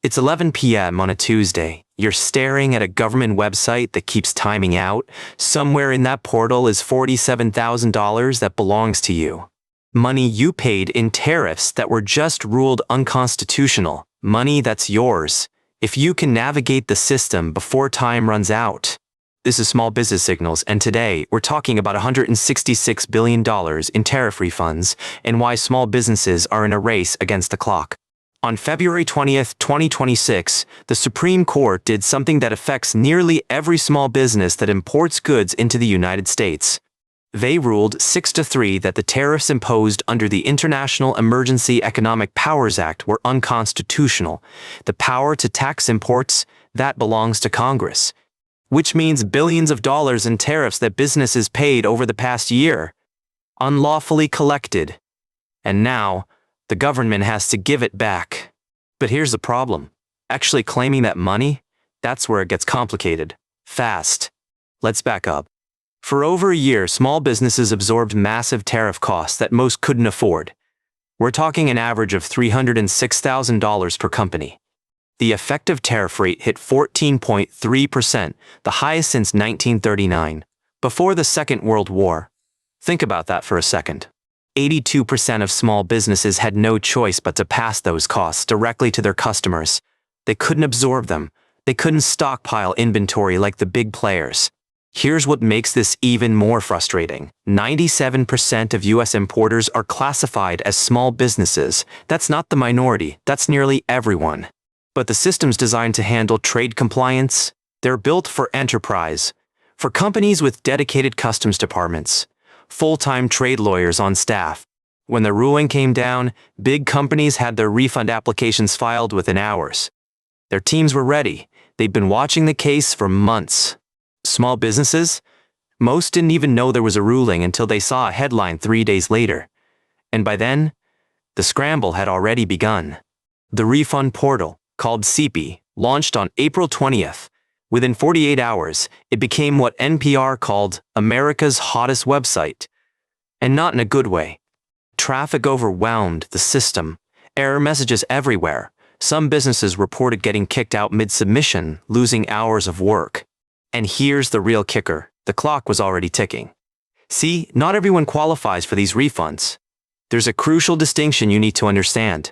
It's 11 p.m. on a Tuesday. You're staring at a government website that keeps timing out. Somewhere in that portal is $47,000 that belongs to you. Money you paid in tariffs that were just ruled unconstitutional. Money that's yours, if you can navigate the system before time runs out. This is Small Business Signals, and today we're talking about $166 billion in tariff refunds and why small businesses are in a race against the clock. On February 20th, 2026, the Supreme Court did something that affects nearly every small business that imports goods into the United States. They ruled 6-3 that the tariffs imposed under the International Emergency Economic Powers Act were unconstitutional. The power to tax imports, that belongs to Congress. Which means billions of dollars in tariffs that businesses paid over the past year. Unlawfully collected. And now, the government has to give it back. But here's the problem. Actually claiming that money, that's where it gets complicated. Fast. Let's back up. For over a year, small businesses absorbed massive tariff costs that most couldn't afford. We're talking an average of $306,000 per company. The effective tariff rate hit 14.3%, the highest since 1939, before the Second World War. Think about that for a second. 82% of small businesses had no choice but to pass those costs directly to their customers. They couldn't absorb them. They couldn't stockpile inventory like the big players. Here's what makes this even more frustrating. 97% of U.S. importers are classified as small businesses. That's not the minority. That's nearly everyone. But the systems designed to handle trade compliance, they're built for enterprise, for companies with dedicated customs departments, full-time trade lawyers on staff. When the ruling came down, big companies had their refund applications filed within hours. Their teams were ready. They'd been watching the case for months. Small businesses? Most didn't even know there was a ruling until they saw a headline 3 days later. And by then, the scramble had already begun. The refund portal, called IEEPA, launched on April 20th. Within 48 hours, it became what NPR called America's hottest website. And not in a good way. Traffic overwhelmed the system. Error messages everywhere. Some businesses reported getting kicked out mid-submission, losing hours of work. And here's the real kicker. The clock was already ticking. See, not everyone qualifies for these refunds. There's a crucial distinction you need to understand.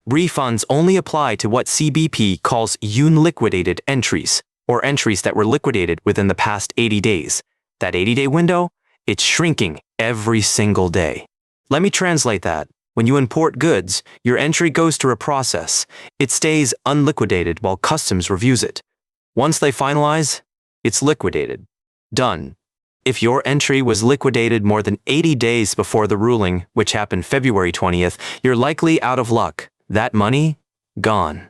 Refunds only apply to what CBP calls unliquidated entries, or entries that were liquidated within the past 80 days. That 80-day window, it's shrinking every single day. Let me translate that. When you import goods, your entry goes through a process. It stays unliquidated while customs reviews it. Once they finalize, it's liquidated. Done. If your entry was liquidated more than 80 days before the ruling, which happened February 20th, you're likely out of luck. That money? Gone.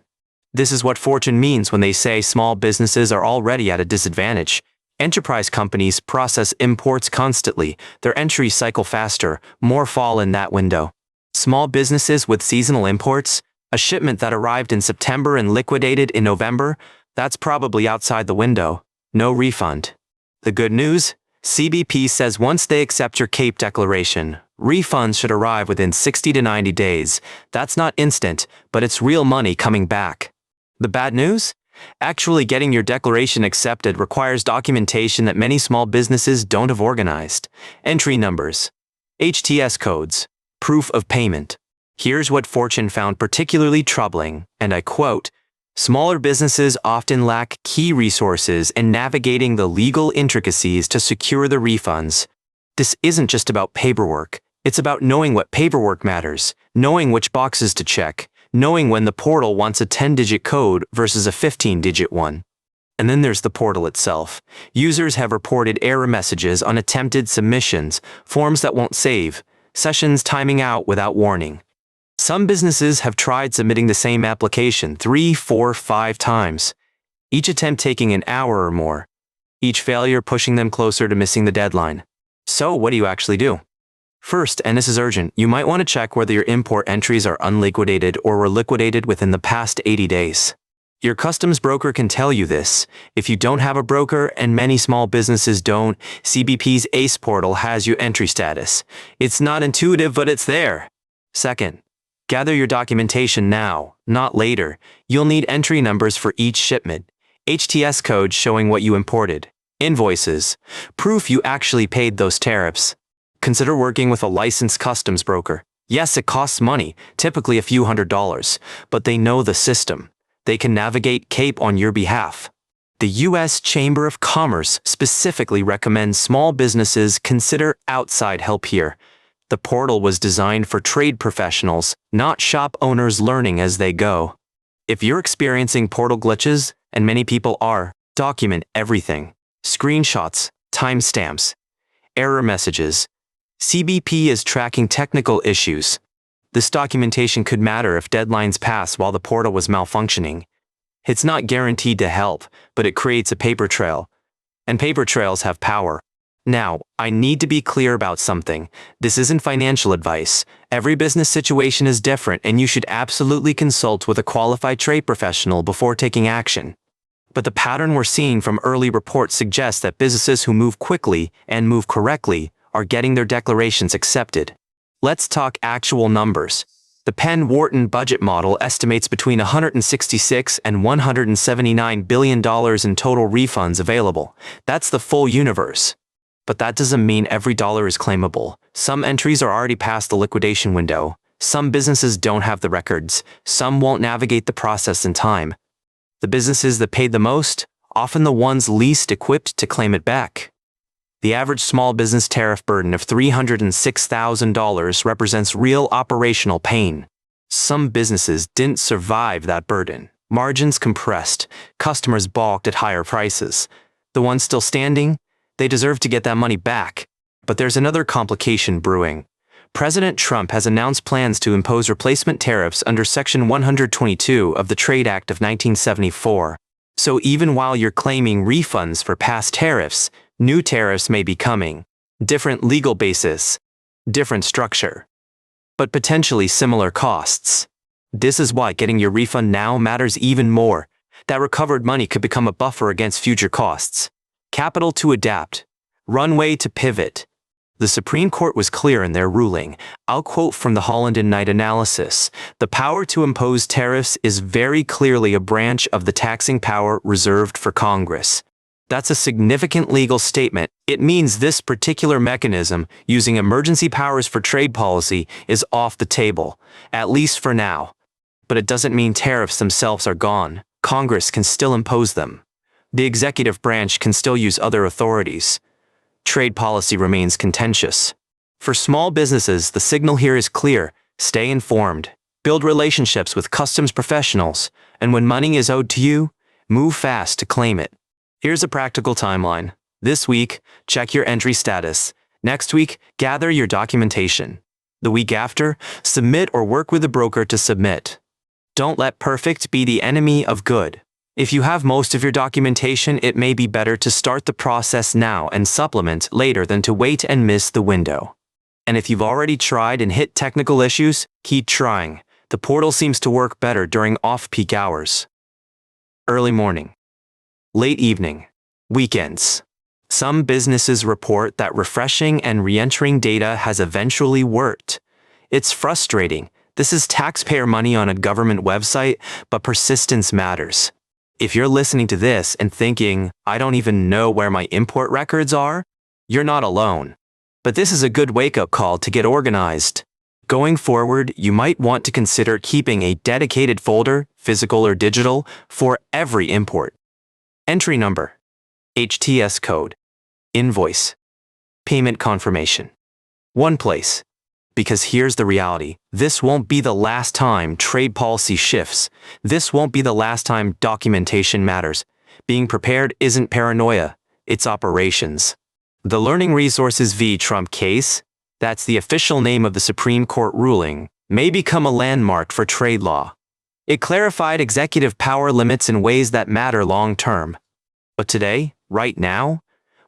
This is what fortune means when they say small businesses are already at a disadvantage. Enterprise companies process imports constantly. Their entries cycle faster. More fall in that window. Small businesses with seasonal imports, a shipment that arrived in September and liquidated in November, that's probably outside the window. No refund. The good news? CBP says once they accept your CAPE declaration, refunds should arrive within 60 to 90 days. That's not instant, but it's real money coming back. The bad news? Actually getting your declaration accepted requires documentation that many small businesses don't have organized. Entry numbers, HTS codes, proof of payment. Here's what Fortune found particularly troubling, and I quote, "Smaller businesses often lack key resources in navigating the legal intricacies to secure the refunds. This isn't just about paperwork. It's about knowing what paperwork matters, knowing which boxes to check, knowing when the portal wants a 10-digit code versus a 15-digit one. And then there's the portal itself. Users have reported error messages on attempted submissions, forms that won't save, sessions timing out without warning. Some businesses have tried submitting the same application 3, 4, 5 times, each attempt taking an hour or more, each failure pushing them closer to missing the deadline. So what do you actually do? First, and this is urgent, you might want to check whether your import entries are unliquidated or were liquidated within the past 80 days. Your customs broker can tell you this. If you don't have a broker, and many small businesses don't, CBP's ACE portal has your entry status. It's not intuitive, but it's there. Second, Gather your documentation now, not later. You'll need entry numbers for each shipment, HTS codes showing what you imported, invoices, proof you actually paid those tariffs. Consider working with a licensed customs broker. Yes, it costs money, typically a few $100s, but they know the system. They can navigate CAPE on your behalf. The U.S. Chamber of Commerce specifically recommends small businesses consider outside help here. The portal was designed for trade professionals, not shop owners learning as they go. If you're experiencing portal glitches, and many people are, document everything. Screenshots, timestamps, error messages. CBP is tracking technical issues. This documentation could matter if deadlines pass while the portal was malfunctioning. It's not guaranteed to help, but it creates a paper trail. And paper trails have power. Now, I need to be clear about something. This isn't financial advice. Every business situation is different, and you should absolutely consult with a qualified trade professional before taking action. But the pattern we're seeing from early reports suggests that businesses who move quickly and move correctly are getting their declarations accepted. Let's talk actual numbers. The Penn-Wharton budget model estimates between $166 and $179 billion in total refunds available. That's the full universe. But that doesn't mean every dollar is claimable. Some entries are already past the liquidation window. Some businesses don't have the records. Some won't navigate the process in time. The businesses that paid the most, often the ones least equipped to claim it back. The average small business tariff burden of $306,000 represents real operational pain. Some businesses didn't survive that burden. Margins compressed, customers balked at higher prices. The ones still standing, they deserve to get that money back. But there's another complication brewing. President Trump has announced plans to impose replacement tariffs under Section 122 of the Trade Act of 1974. So even while you're claiming refunds for past tariffs, new tariffs may be coming. Different legal basis, different structure, but potentially similar costs. This is why getting your refund now matters even more. That recovered money could become a buffer against future costs. Capital to adapt. Runway to pivot. The Supreme Court was clear in their ruling. I'll quote from the Holland and Knight analysis. The power to impose tariffs is very clearly a branch of the taxing power reserved for Congress. That's a significant legal statement. It means this particular mechanism, using emergency powers for trade policy, is off the table, at least for now. But it doesn't mean tariffs themselves are gone. Congress can still impose them. The executive branch can still use other authorities. Trade policy remains contentious. For small businesses, the signal here is clear. Stay informed. Build relationships with customs professionals. And when money is owed to you, move fast to claim it. Here's a practical timeline. This week, check your entry status. Next week, gather your documentation. The week after, submit or work with a broker to submit. Don't let perfect be the enemy of good. If you have most of your documentation, it may be better to start the process now and supplement later than to wait and miss the window. And if you've already tried and hit technical issues, keep trying. The portal seems to work better during off-peak hours. Early morning. Late evening. Weekends. Some businesses report that refreshing and re-entering data has eventually worked. It's frustrating. This is taxpayer money on a government website, but persistence matters. If you're listening to this and thinking, I don't even know where my import records are, you're not alone. But this is a good wake-up call to get organized. Going forward, you might want to consider keeping a dedicated folder, physical or digital, for every import. Entry number, HTS code, invoice, payment confirmation. One place. Because here's the reality. This won't be the last time trade policy shifts. This won't be the last time documentation matters. Being prepared isn't paranoia, it's operations. The Learning Resources v. Trump case, that's the official name of the Supreme Court ruling, may become a landmark for trade law. It clarified executive power limits in ways that matter long-term. But today, right now,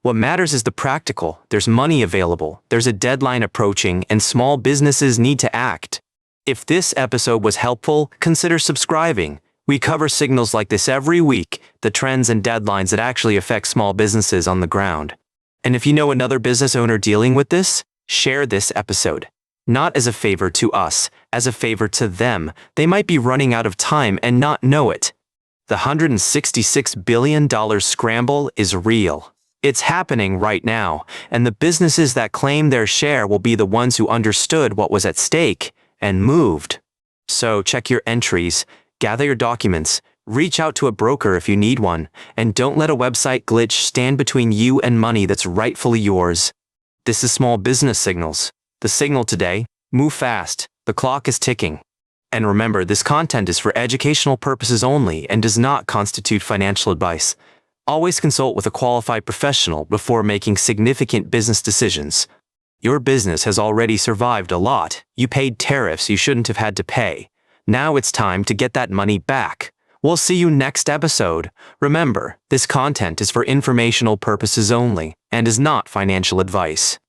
what matters is the practical. There's money available, there's a deadline approaching, and small businesses need to act. If this episode was helpful, consider subscribing. We cover signals like this every week, the trends and deadlines that actually affect small businesses on the ground. And if you know another business owner dealing with this, share this episode. Not as a favor to us, as a favor to them. They might be running out of time and not know it. The $166 billion scramble is real. It's happening right now, and the businesses that claim their share will be the ones who understood what was at stake and moved. So check your entries, gather your documents, reach out to a broker if you need one, and don't let a website glitch stand between you and money that's rightfully yours. This is Small Business Signals. The signal today: move fast. The clock is ticking. And remember, this content is for educational purposes only and does not constitute financial advice. Always consult with a qualified professional before making significant business decisions. Your business has already survived a lot. You paid tariffs you shouldn't have had to pay. Now it's time to get that money back. We'll see you next episode. Remember, this content is for informational purposes only and is not financial advice.